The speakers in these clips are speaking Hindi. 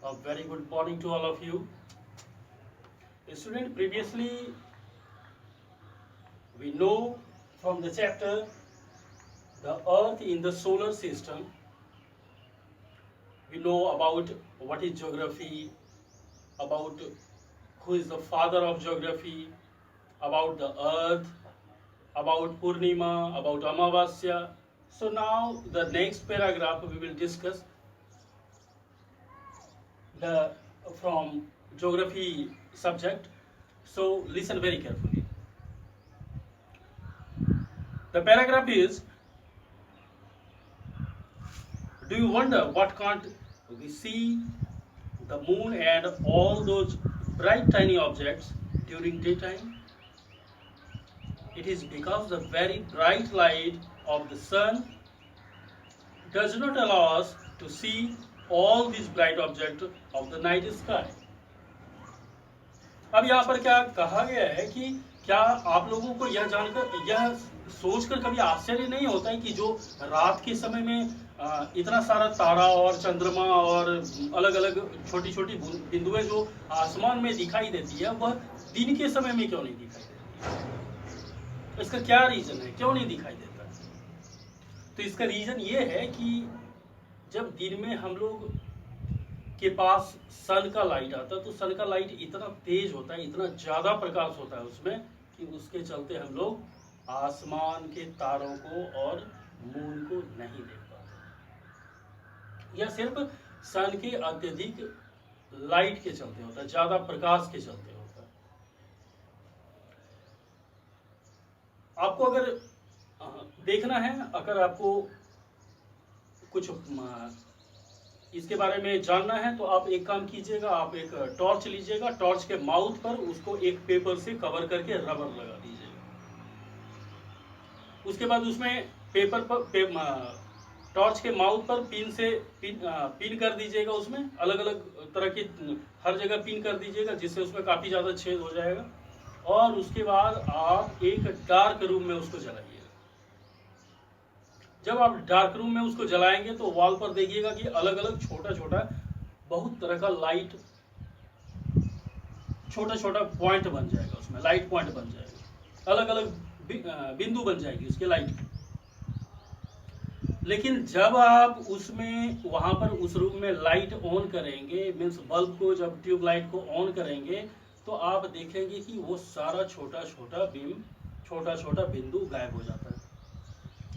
A very good morning to all of you. Student, previously we know from the chapter the Earth in the solar system. We know about what is geography, about who is the father of geography, about the Earth, about Purnima, about Amavasya. So now the next paragraph we will discuss the from geography subject. So listen very carefully. The paragraph is, do you wonder what can't we see the moon and all those bright tiny objects during daytime? It is because the very bright light of the sun does not allow us to see all these bright objects of the night sky. अब यहाँ पर क्या कहा गया है कि क्या आप लोगों को यह जानकर यह सोचकर कभी आश्चर्य नहीं होता है कि जो रात के समय में इतना सारा तारा और चंद्रमा और अलग अलग छोटी छोटी बिंदुएं जो आसमान में दिखाई देती है वह दिन के समय में क्यों नहीं दिखाई देती? इसका क्या रीजन है, क्यों नहीं दिखाई देता? तो इसका रीजन ये है कि जब दिन में हम लोग के पास सन का लाइट आता है तो सन का लाइट इतना तेज होता है, इतना ज्यादा प्रकाश होता है उसमें कि उसके चलते हम लोग आसमान के तारों को और मून को नहीं देख पाते। यह सिर्फ सन के अत्यधिक लाइट के चलते होता है, ज्यादा प्रकाश के चलते होता है। आपको अगर देखना है, अगर आपको कुछ इसके बारे में जानना है तो आप एक काम कीजिएगा, आप एक टॉर्च लीजिएगा, टॉर्च के माउथ पर उसको एक पेपर से कवर करके रबर लगा दीजिएगा। उसके बाद उसमें पेपर पर टॉर्च के माउथ पर पिन से पिन कर दीजिएगा, उसमें अलग अलग तरह की हर जगह पिन कर दीजिएगा जिससे उसमें काफी ज्यादा छेद हो जाएगा। और उसके बाद आप एक डार्क रूम में उसको जलाइए। जब आप डार्क रूम में उसको जलाएंगे तो वॉल पर देखिएगा कि अलग अलग छोटा छोटा बहुत तरह का लाइट, छोटा छोटा पॉइंट बन जाएगा, उसमें लाइट पॉइंट बन जाएगा, अलग अलग बिंदु बन जाएगी उसके लाइट। लेकिन जब आप उसमें वहां पर उस रूम में लाइट ऑन करेंगे, मीन्स बल्ब को जब ट्यूब लाइट को ऑन करेंगे तो आप देखेंगे कि वो सारा छोटा छोटा बीम, छोटा छोटा बिंदु गायब हो जाता है,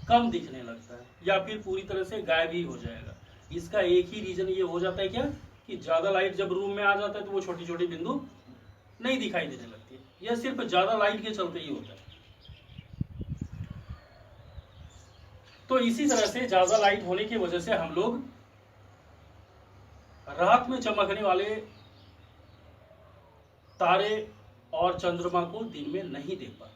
कम दिखने लगता है या फिर पूरी तरह से गायब ही हो जाएगा। इसका एक ही रीजन ये हो जाता है क्या कि ज्यादा लाइट जब रूम में आ जाता है तो वो छोटी छोटी बिंदु नहीं दिखाई देने लगती है। यह सिर्फ ज्यादा लाइट के चलते ही होता है। तो इसी तरह से ज्यादा लाइट होने की वजह से हम लोग रात में चमकने वाले तारे और चंद्रमा को दिन में नहीं देख पाते।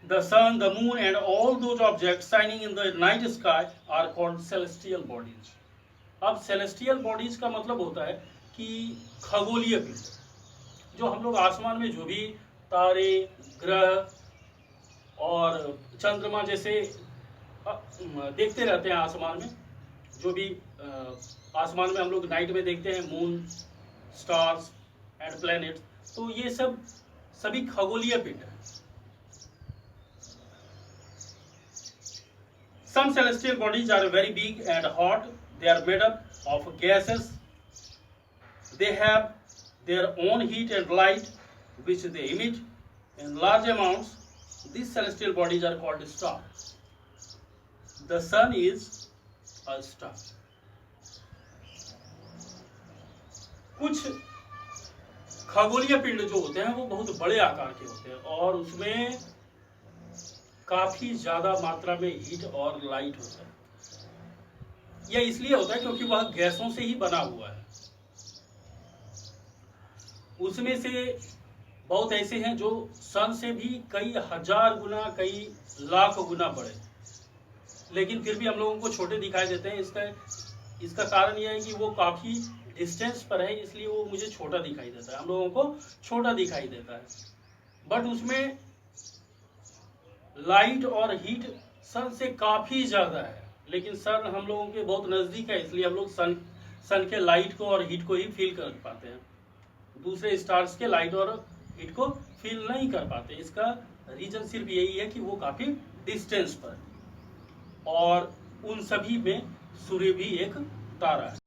The sun, the moon and all those objects shining in the night sky are called celestial bodies. अब celestial bodies का मतलब होता है कि खगोलीय पिंड, जो हम लोग आसमान में जो भी तारे, ग्रह और चंद्रमा जैसे देखते रहते हैं आसमान में, जो भी आसमान में हम लोग नाइट में देखते हैं, मून, स्टार्स एंड प्लैनेट, तो ये सब सभी खगोलीय पिंड है। Some celestial bodies are very big and hot. They are made up of gases. They have their own heat and light which they emit in large amounts. These celestial bodies are called stars. The sun is a star. कुछ खगोलीय पिंड जो होते हैं वो बहुत बड़े आकार के होते हैं और उसमें काफी ज्यादा मात्रा में हीट और लाइट होता है। यह इसलिए होता है क्योंकि वह गैसों से ही बना हुआ है। उसमें से बहुत ऐसे हैं जो सन से भी कई हजार गुना, कई लाख गुना बड़े, लेकिन फिर भी हम लोगों को छोटे दिखाई देते हैं। इसका कारण यह है कि वो काफी डिस्टेंस पर है, इसलिए वो मुझे छोटा दिखाई देता है, हम लोगों को छोटा दिखाई देता है। बट उसमें लाइट और हीट सन से काफी ज्यादा है, लेकिन सन हम लोगों के बहुत नजदीक है, इसलिए हम लोग सन के लाइट को और हीट को ही फील कर पाते हैं, दूसरे स्टार्स के लाइट और हीट को फील नहीं कर पाते। इसका रीजन सिर्फ यही है कि वो काफी डिस्टेंस पर है, और उन सभी में सूर्य भी एक तारा है।